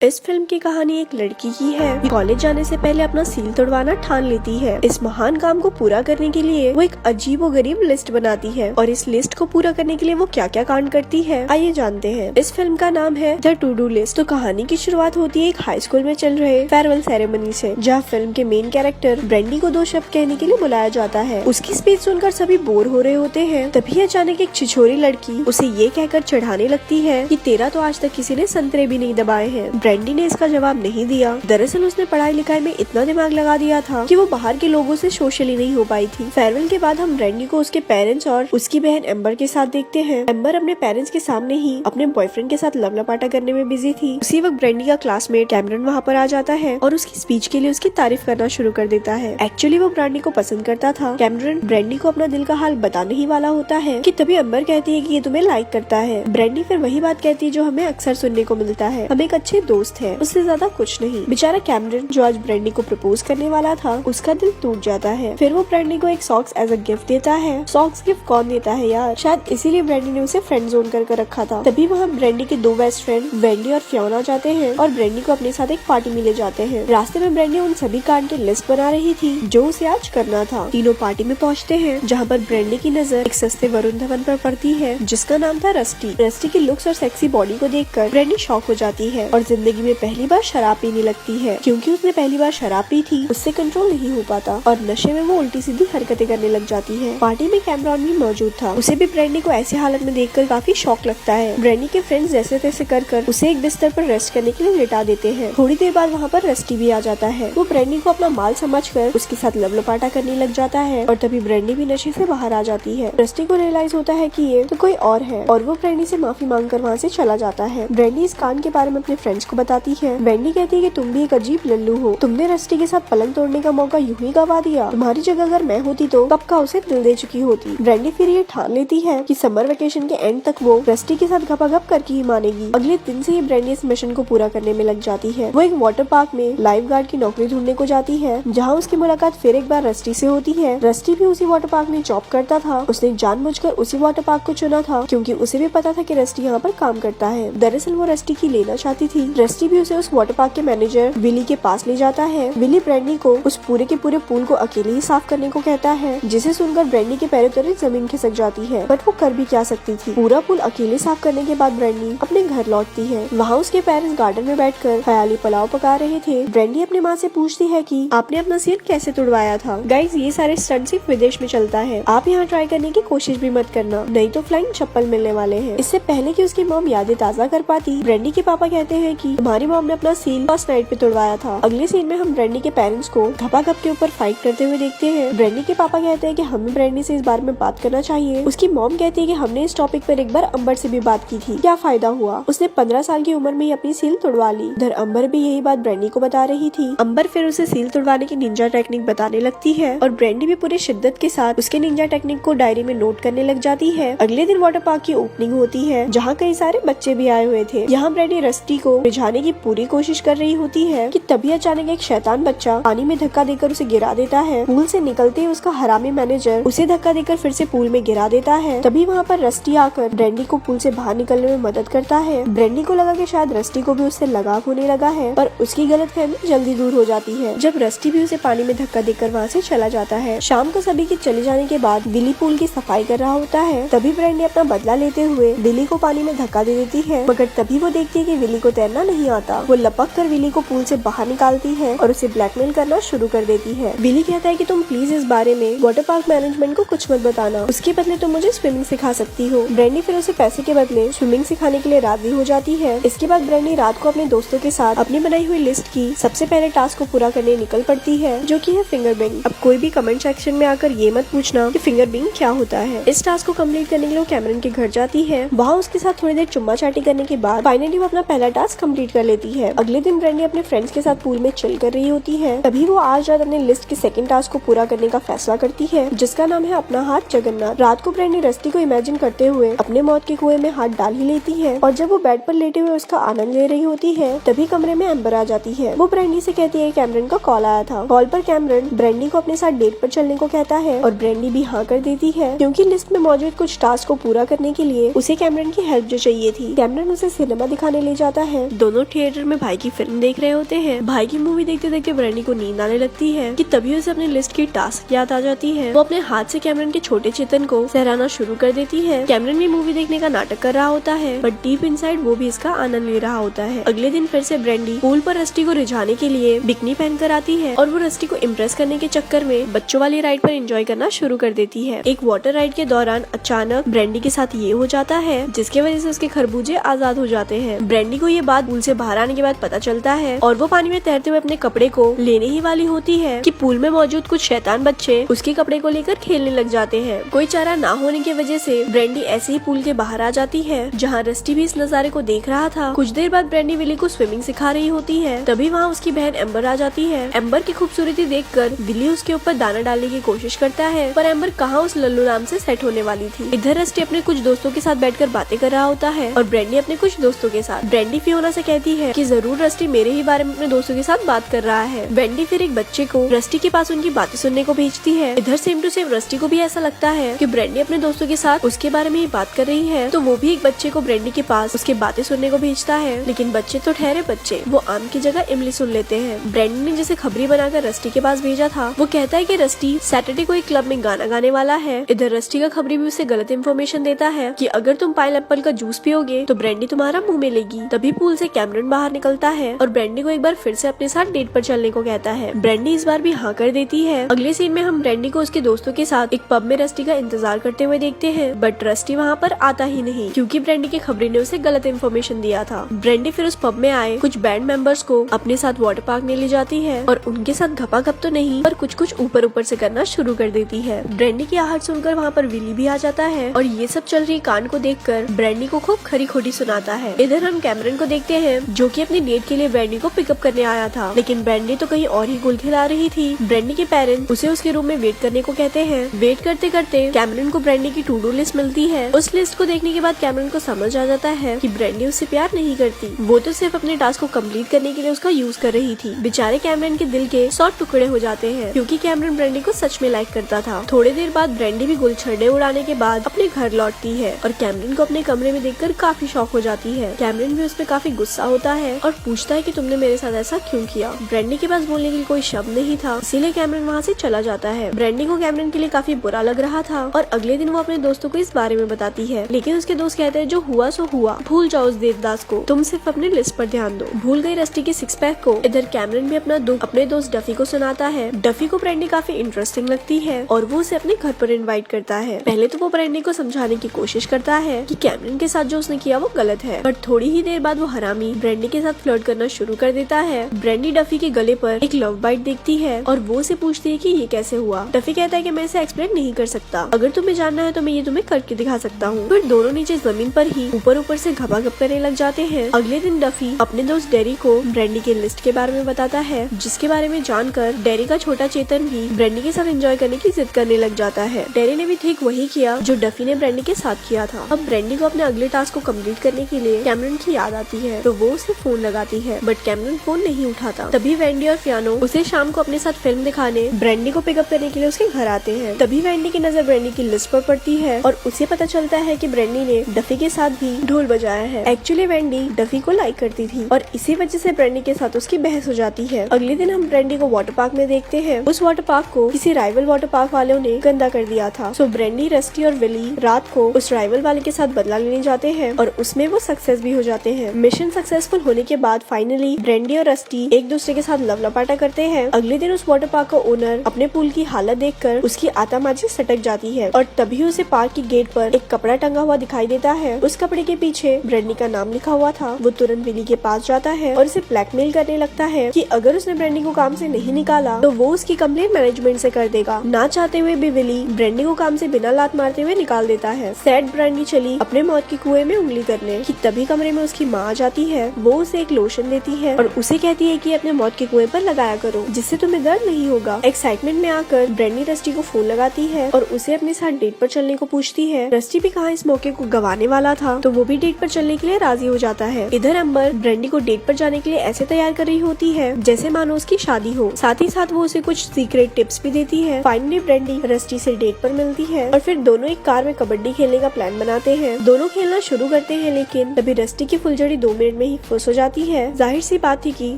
इस फिल्म की कहानी एक लड़की की है। कॉलेज जाने से पहले अपना सील तोड़वाना ठान लेती है। इस महान काम को पूरा करने के लिए वो एक अजीबोगरीब लिस्ट बनाती है और इस लिस्ट को पूरा करने के लिए वो क्या क्या कांड करती है, आइए जानते हैं। इस फिल्म का नाम है द टू डू लिस्ट। तो कहानी की शुरुआत होती है एक हाई स्कूल में चल रहे फेयरवेल सेरेमनी से, जहाँ फिल्म के मेन कैरेक्टर ब्रेंडी को 2 शब्द कहने के लिए बुलाया जाता है। उसकी स्पीच सुनकर सभी बोर हो रहे होते हैं। तभी अचानक एक छिछोरी लड़की उसे ये कहकर चढ़ाने लगती है कि तेरा तो आज तक किसी ने संतरे भी नहीं दबाए हैं। ब्रेंडी ने इसका जवाब नहीं दिया। दरअसल उसने पढ़ाई लिखाई में इतना दिमाग लगा दिया था कि वो बाहर के लोगों से सोशली नहीं हो पाई थी। फेयरवेल के बाद हम ब्रेंडी को उसके पेरेंट्स और उसकी बहन एम्बर के साथ देखते हैं। एम्बर अपने पेरेंट्स के सामने ही अपने बॉयफ्रेंड के साथ लवलपाटा करने में बिजी थी। उसी वक्त ब्रेंडी का क्लासमेट कैमरन वहाँ पर आ जाता है और उसकी स्पीच के लिए उसकी तारीफ करना शुरू कर देता है। एक्चुअली वो ब्रेंडी को पसंद करता था। कैमरन ब्रेंडी को अपना दिल का हाल बताने ही वाला होता है कि तभी एम्बर कहती है कि ये तुम्हें लाइक करता है। ब्रेंडी फिर वही बात कहती है जो हमें अक्सर सुनने को मिलता है, हम एक अच्छे दोस्त है, उससे ज्यादा कुछ नहीं। बेचारा कैमरन जो आज ब्रेंडी को प्रपोज करने वाला था, उसका दिल टूट जाता है। फिर वो ब्रेंडी को एक सॉक्स एज अ गिफ्ट देता है। सॉक्स गिफ्ट कौन देता है यार, शायद इसीलिए ब्रेंडी ने उसे फ्रेंड जोन कर रखा था। तभी वहाँ ब्रेंडी के 2 बेस्ट फ्रेंड वेंडी और फियोना जाते हैं और ब्रेंडी को अपने साथ एक पार्टी में ले जाते हैं। रास्ते में ब्रेंडी उन सभी कांड की लिस्ट बना रही थी जो उसे आज करना था। तीनों पार्टी में पहुँचते हैं, जहाँ पर ब्रेंडी की नजर एक सस्ते वरुण धवन पर पड़ती है जिसका नाम था रस्टी। रस्टी की लुक्स और सेक्सी बॉडी को देखकर ब्रेंडी शॉक हो जाती है और जिंदगी में पहली बार शराब पीने लगती है। क्योंकि उसने पहली बार शराब पी थी, उससे कंट्रोल नहीं हो पाता और नशे में वो उल्टी सीधी हरकतें करने लग जाती है। पार्टी में कैमरॉन भी मौजूद था। उसे भी ब्रेंडी को ऐसी हालत में देखकर काफी शौक लगता है। ब्रेंडी के फ्रेंड्स जैसे तैसे कर उसे एक बिस्तर पर रेस्ट करने के लिए लेटा देते हैं। थोड़ी देर बाद वहाँ पर रस्टी भी आ जाता है। वो ब्रेंडी को अपना माल समझकर उसके साथ लवलपाटा करने लग जाता है और तभी ब्रेंडी भी नशे से बाहर आ जाती है। रस्टी को रियलाइज होता है कि ये तो कोई और है और वो ब्रेंडी से माफी मांगकर वहाँ से चला जाता है। ब्रेंडी इस कांड के बारे में अपने फ्रेंड्स को बताती है। ब्रेंडी कहती है कि तुम भी एक अजीब लल्लू हो, तुमने रस्टी के साथ पलंग तोड़ने का मौका यूं ही गवा दिया। तुम्हारी जगह अगर मैं होती तो कब का उसे दिल दे चुकी होती। ब्रेंडी फिर ये ठान लेती है कि समर वेकेशन के एंड तक वो रस्टी के साथ गपागप करके ही मानेगी। अगले दिन से ही ब्रेंडी इस मिशन को पूरा करने में लग जाती है। वो एक वाटर पार्क में लाइफ गार्ड की नौकरी ढूंढने को जाती है, जहाँ उसकी मुलाकात फिर एक बार रस्टी से होती है। रस्टी भी उसी वाटर पार्क में जॉब करता था। उसने जानबूझकर उसी वाटर पार्क को चुना था क्योंकि उसे भी पता था कि रस्टी यहाँ पर काम करता है। दरअसल वो रस्टी की लेना चाहती थी। रस्टी भी उसे उस वाटर पार्क के मैनेजर विली के पास ले जाता है। विली ब्रेंडी को उस पूरे के पूरे पूल को अकेले ही साफ करने को कहता है, जिसे सुनकर ब्रेंडी के पैरों तले जमीन खिसक जाती है। बट वो कर भी क्या सकती थी। पूरा पूल अकेले साफ करने के बाद ब्रेंडी अपने घर लौटती है। वहाँ उसके पेरेंट्स गार्डन में बैठकर ख्याली पुलाव पका रहे थे। ब्रेंडी अपनी माँ से पूछती है कि आपने अपना सील कैसे तुड़वाया था। गाइज, ये सारे स्टंट सिर्फ विदेश में चलता है, आप यहाँ ट्राई करने की कोशिश भी मत करना, नहीं तो फ्लाइंग चप्पल मिलने वाले हैं। इससे पहले कि उसकी मॉम यादें ताज़ा कर पाती, ब्रेंडी के पापा कहते हैं कि तुम्हारी मॉम ने अपना सील फर्स्ट नाइट पे तुड़वाया था। अगले सीन में हम ब्रेंडी के पेरेंट्स को घपाघप के ऊपर फाइट करते हुए देखते हैं। ब्रेंडी के पापा कहते हैं कि हमें ब्रेंडी से इस बारे में बात करना चाहिए। उसकी मॉम कहती है कि हमने इस टॉपिक पर एक बार अंबर से भी बात की थी, क्या फायदा हुआ, उसने 15 साल की उम्र में ही अपनी सील तुड़वा ली। इधर अंबर भी यही बात ब्रेंडी को बता रही थी। अंबर फिर उसे सील तुड़वाने की निंजा टेक्निक बताने लगती है और ब्रेंडी भी पूरी शिद्दत के साथ उसके निंजा टेक्निक को डायरी में नोट करने लग जाती है। अगले दिन वाटर पार्क की ओपनिंग होती है, जहाँ कई सारे बच्चे भी आए हुए थे। यहाँ ब्रेंडी रस्टी को रिझाने की पूरी कोशिश कर रही होती है कि तभी अचानक एक शैतान बच्चा पानी में धक्का देकर उसे गिरा देता है। पूल से निकलते ही उसका हरामी मैनेजर उसे धक्का देकर फिर से पूल में गिरा देता है। तभी वहाँ पर रस्टी आकर ब्रेंडी को पूल से बाहर निकलने में मदद करता है। ब्रेंडी को लगा कि शायद रस्टी को भी उससे लगाव होने लगा है, पर उसकी गलतफहमी जल्दी दूर हो जाती है जब रस्टी भी उसे पानी में धक्का देकर वहाँ से चला जाता है। शाम को सभी के चले जाने के बाद विली पूल की सफाई कर रहा होता है। तभी ब्रेंडी अपना बदला लेते हुए विली को पानी में धक्का दे देती है, मगर तभी वो देखती है कि विली को तैरना नहीं आता। वो लपक कर विली को पूल से बाहर निकालती है और उसे ब्लैकमेल करना शुरू कर देती है। विली कहता है कि तुम प्लीज इस बारे में वाटर पार्क मैनेजमेंट को कुछ मत बताना, उसके बदले तुम मुझे स्विमिंग सिखा सकती हो। ब्रेंडी फिर उसे पैसे के बदले स्विमिंग सिखाने के लिए राजी हो जाती है। इसके बाद ब्रेंडी रात को अपने दोस्तों के साथ अपनी बनाई हुई लिस्ट की सबसे पहले टास्क को पूरा करने निकल पड़ती है, जो कि है फिंगर बिंग। अब कोई भी कमेंट सेक्शन में आकर ये मत पूछना कि फिंगर बिंग क्या होता है। इस टास्क को कम्प्लीट करने के लिए कैमरन के घर जाती है। वहाँ उसके साथ थोड़ी देर चुम्मा चाटी करने के बाद फाइनली वो अपना पहला टास्क कम्प्लीट कर लेती है। अगले दिन ब्रेंडी अपने फ्रेंड्स के साथ पूल में चिल कर रही होती है। तभी वो आज रात अपने लिस्ट के सेकंड टास्क को पूरा करने का फैसला करती है, जिसका नाम है अपना हाथ जगन्नाथ। रात को ब्रेंडी रस्टी को इमेजिन करते हुए अपने मौत के कुएं में हाथ डाल ही लेती है और जब वो बेड पर लेटे हुए उसका आनंद ले रही होती है, तभी कमरे में एम्बर आ जाती है। वो ब्रेंडी से कहती है कैमरन का कॉल आया था। कॉल पर कैमरन ब्रेंडी को अपने साथ डेट पर चलने को कहता है और ब्रेंडी भी हाँ कर देती है, क्योंकि लिस्ट में मौजूद कुछ टास्क को पूरा करने के लिए उसे कैमरन की हेल्प जो चाहिए थी। कैमरन उसे सिनेमा दिखाने ले जाता है। दोनों थिएटर में भाई की फिल्म देख रहे होते हैं। भाई की मूवी देखते देखते ब्रेंडी को नींद आने लगती है कि तभी उसे अपनी लिस्ट की टास्क याद आ जाती है। वो अपने हाथ से कैमरन के छोटे चेतन को सहराना शुरू कर देती है। कैमरन भी मूवी देखने का नाटक कर रहा होता है, बट डीप इनसाइड वो भी इसका आनंद ले रहा होता है। अगले दिन फिर से ब्रेंडी पूल पर रस्टी को रिझाने के लिए बिकनी पहन कर आती है और वो रस्टी को इम्प्रेस करने के चक्कर में बच्चों वाली राइड पर एंजॉय करना शुरू कर देती है। एक वाटर राइड के दौरान अचानक ब्रेंडी के साथ ये हो जाता है जिसकी वजह से उसके खरबूजे आजाद हो जाते हैं। ब्रेंडी को ये बात पूल से बाहर आने के बाद पता चलता है और वो पानी में तैरते हुए अपने कपड़े को लेने ही वाली होती है कि पूल में मौजूद कुछ शैतान बच्चे उसके कपड़े को लेकर खेलने लग जाते हैं। कोई चारा ना होने की वजह से ब्रेंडी ऐसे ही पूल के बाहर आ जाती है जहाँ रस्टी भी इस नजारे को देख रहा था। कुछ देर बाद ब्रेंडी विली को स्विमिंग सिखा रही होती है, तभी वहाँ उसकी बहन एम्बर आ जाती है। एम्बर की खूबसूरती देखकर विली उसके ऊपर दाना डालने की कोशिश करता है, पर एम्बर कहाँ उस लल्लू राम से सेट होने वाली थी। इधर रस्टी अपने कुछ दोस्तों के साथ बैठकर बातें कर रहा होता है और ब्रेंडी अपने कुछ दोस्तों के साथ। ब्रेंडी फियोना से कहती है कि जरूर रस्टी मेरे ही बारे में अपने दोस्तों के साथ बात कर रहा है। ब्रेंडी फिर एक बच्चे को रस्टी के पास उनकी बातें सुनने को भेजती है। इधर सेम टू सेम रस्टी को भी ऐसा लगता है कि ब्रेंडी अपने दोस्तों के साथ उसके बारे में ही बात कर रही है, तो वो भी एक बच्चे को ब्रेंडी के पास उसके बातें सुनने को भेजता है। लेकिन बच्चे तो ठहरे बच्चे, वो आम की जगह इमली सुन लेते हैं। ब्रेंडी ने जिसे खबरी बनाकर रस्टी के पास भेजा था वो कहता है कि रस्टी सैटरडे को एक क्लब में गाना गाने वाला है। इधर रस्टी का खबरी भी उसे गलत इन्फॉर्मेशन देता है कि अगर तुम पाइनएप्पल का जूस पियोगे तो ब्रेंडी तुम्हारा मुंह में लेगी। तभी पूल से कैमरन बाहर निकलता है और ब्रेंडी को एक बार फिर से अपने साथ डेट पर चलने को कहता है। ब्रेंडी इस बार भी हाँ कर देती है। अगले सीन में हम ब्रेंडी को उसके दोस्तों के साथ एक पब में रस्टी का इंतजार करते हुए देखते हैं, बट रस्टी वहाँ पर आता ही नहीं क्योंकि ब्रेंडी के खबरी ने उसे गलत इन्फॉर्मेशन दिया था। ब्रेंडी फिर उस पब में आए कुछ बैंड मेंबर्स को अपने साथ वाटर पार्क में ले जाती है और उनके साथ घपाघप तो नहीं पर कुछ कुछ ऊपर ऊपर से करना शुरू कर देती है। ब्रेंडी की आहट सुनकर वहाँ पर विली भी आ जाता है और ये सब चल रही कांड को देखकर ब्रेंडी को खूब खरी खोटी सुनाता है। इधर हम कैमरन को देखते हैं जो कि अपनी डेट के लिए ब्रेंडी को पिकअप करने आया था, लेकिन ब्रेंडी तो कहीं और ही गुल खिला रही थी। ब्रेंडी के पेरेंट्स उसे उसके रूम में वेट करने को कहते हैं। वेट करते करते कैमरन को ब्रेंडी की टू डू लिस्ट मिलती है। उस लिस्ट को देखने के बाद कैमरन को समझ आ जाता है कि ब्रेंडी उससे प्यार नहीं करती, वो तो सिर्फ अपने टास्क को कंप्लीट करने के लिए उसका यूज कर रही थी। बेचारे कैमरन के दिल के 100 टुकड़े हो जाते हैं क्योंकि कैमरन ब्रेंडी को सच में लाइक करता था। थोड़ी देर बाद ब्रेंडी भी गुलछड़े उड़ाने के बाद अपने घर लौटती है और कैमरन को अपने कमरे में देखकर काफी शॉक हो जाती है। कैमरन भी उसपे काफी गुस्सा होता है और पूछता है कि तुमने मेरे साथ ऐसा क्यों किया। ब्रेंडी के पास बोलने के लिए कोई शब्द नहीं था, इसीलिए कैमरन वहाँ से चला जाता है। ब्रेंडी को कैमरन के लिए काफी बुरा लग रहा था और अगले दिन वो अपने दोस्तों को इस बारे में बताती है, लेकिन उसके दोस्त कहते हैं जो हुआ सो हुआ, भूल जाओ उस देवदास को, तुम सिर्फ अपने लिस्ट पर ध्यान दो। भूल गई रस्टी के सिक्स पैक को। इधर कैमरन भी अपना दुख अपने दोस्त डफी को सुनाता है। डफी को ब्रेंडी काफी इंटरेस्टिंग लगती है और वो उसे अपने घर पर इनवाइट करता है। पहले तो वो ब्रेंडी को समझाने की कोशिश करता है कि कैमरन के साथ जो उसने किया वो गलत है, पर थोड़ी ही देर बाद वो हरामी ब्रेंडी के साथ फ्लर्ट करना शुरू कर देता है। ब्रेंडी डफी के गले पर एक लव बाइट देखती है और वो उसे पूछती है कि ये कैसे हुआ। डफी कहता है कि मैं इसे एक्सप्लेन नहीं कर सकता, अगर तुम्हें जानना है तो मैं ये तुम्हें करके दिखा सकता हूँ। फिर दोनों नीचे जमीन पर ही ऊपर ऊपर से घपाघप करने लग जाते हैं। अगले दिन डफी अपने दोस्त डेरी को ब्रेंडी के लिस्ट के बारे में बताता है, जिसके बारे में जानकर डेरी का छोटा चेतन भी ब्रेंडी के साथ एंजॉय करने की जिद करने लग जाता है। डेरी ने भी ठीक वही किया जो डफी ने ब्रेंडी के साथ किया था। अब ब्रेंडी को अपने अगले टास्क को कंप्लीट करने के लिए कैमरन की याद आती है, तो वो उसे फोन लगाती है, बट कैमरन फोन नहीं उठाता। तभी वेंडी और फियानो उसे शाम को अपने साथ फिल्म दिखाने ब्रेंडी को पिकअप करने के लिए उसके घर आते हैं। तभी वेंडी की नजर ब्रेंडी की लिस्ट पर पड़ती है और उसे पता चलता है कि ब्रेंडी ने डफी के साथ भी ढोल बजाया है। एक्चुअली वेंडी डफी को लाइक करती थी और इसी वजह से ब्रेंडी के साथ उसकी बहस हो जाती है। अगले दिन हम ब्रेंडी को वाटर पार्क में देखते हैं। उस वाटर पार्क को किसी राइवल वाटर पार्क वालों ने गंदा कर दिया था, सो ब्रेंडी, रस्टी और विली रात को उस राइवल वाले के साथ बदला लेने जाते हैं और उसमें वो सक्सेस भी हो जाते हैं। मिशन सक्सेसफुल होने के बाद फाइनली ब्रेंडी और रस्टी एक दूसरे के साथ लव लपाटा करते हैं। अगले दिन उस वाटर पार्क का ओनर अपने पूल की हालत देखकर उसकी आतामाजी सटक जाती है और तभी उसे पार्क की गेट पर एक कपड़ा टंगा हुआ दिखाई देता है। उस कपड़े के पीछे ब्रेंडी का नाम लिखा हुआ था। वो तुरंत विली के पास जाता है और उसे ब्लैकमेल करने लगता है कि अगर उसने ब्रेंडी को काम से नहीं निकाला तो वो उसकी कंप्लेंट मैनेजमेंट से कर देगा। ना चाहते हुए भी विली ब्रेंडी को काम से बिना लात मारते हुए निकाल देता है। सैड ब्रेंडी चली अपने मौत के कुएं में उंगली करने कि तभी कमरे में उसकी माँ आ जाती है। वो उसे एक लोशन देती है और उसे कहती है कि अपने मौत के कुएं पर लगाया करो, जिससे तुम्हें दर्द नहीं होगा। एक्साइटमेंट में आकर ब्रेंडी रस्टी को फोन लगाती है और उसे अपने साथ डेट पर चलने को पूछती है। रस्टी भी कहाँ इस मौके को गवाने वाला था, तो वो भी डेट पर चलने के लिए राजी हो जाता है। इधर अंबर ब्रेंडी को डेट पर जाने के लिए ऐसे तैयार कर रही होती है जैसे मानो उसकी शादी हो। साथ ही साथ वो उसे कुछ सीक्रेट टिप्स भी देती है। फाइनली ब्रेंडी रस्टी से डेट पर मिलती है और फिर दोनों एक कार में कबड्डी खेलने का प्लान बनाते हैं। दोनों खेलना शुरू करते हैं, लेकिन तभी रस्टी की फुलझड़ी 2 मिनट में ही फुस हो जाती है। जाहिर सी बात थी कि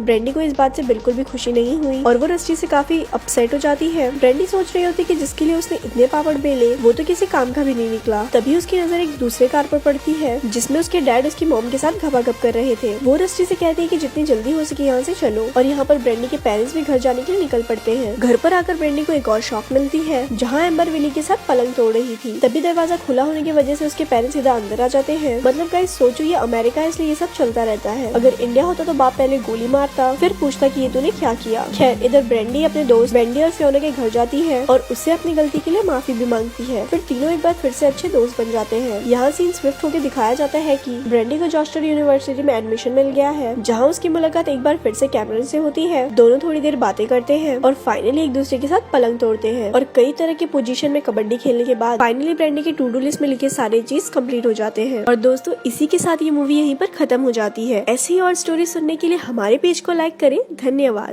ब्रेंडी को इस बात से बिल्कुल भी खुशी नहीं हुई और वो रस्टी से काफी अपसेट हो जाती है। ब्रेंडी सोच रही होती कि जिसके लिए उसने इतने पापड़ बेले वो तो किसी काम का भी नहीं निकला। तभी उसकी नजर एक दूसरे कार पर पड़ती है जिसमें उसके डैड उसकी मॉम के साथ घपाघप कर रहे थे। वो रस्टी से कहती है कि जितनी जल्दी हो सके यहाँ से चलो और यहाँ पर ब्रेंडी के पेरेंट्स भी घर जाने के लिए निकल पड़ते हैं। घर पर आकर ब्रेंडी को एक और शॉक मिलती है जहाँ एम्बर विली के साथ पलंग तोड़ रही थी। तभी दरवाजा खुला होने की वजह से उसके पेरेंट्स सीधा अंदर आ जाते हैं। मतलब गाइस सोचो ये अमेरिका है इसलिए ये सब चलता रहता है। अगर इंडिया होता तो बाप पहले गोली मारता फिर पूछता कि ये तूने क्या किया। खैर इधर ब्रेंडी अपने दोस्त बेंडी और फियोना के घर जाती है और उससे अपनी गलती के लिए माफी भी मांगती है। फिर तीनों एक बार फिर से अच्छे दोस्त बन जाते हैं। यहाँ सीन स्विफ्ट होकर दिखाया जाता है कि ब्रेंडी को जॉर्जटाउन यूनिवर्सिटी में एडमिशन मिल गया है जहाँ उसकी मुलाकात एक बार फिर से कैमरन से होती है। दोनों थोड़ी देर बातें करते हैं और फाइनली एक दूसरे के साथ पलंग तोड़ते हैं और कई तरह की पोजीशन में कबड्डी खेलने के बाद फाइनली ब्रेंडी की टू डू लिस्ट में लिखे सारे चीज कंप्लीट हो जाते हैं। और दोस्तों इसी के साथ ये मूवी यहीं पर खत्म हो जाती है। ऐसी और स्टोरी सुनने के लिए हमारे पेज को लाइक करें। धन्यवाद।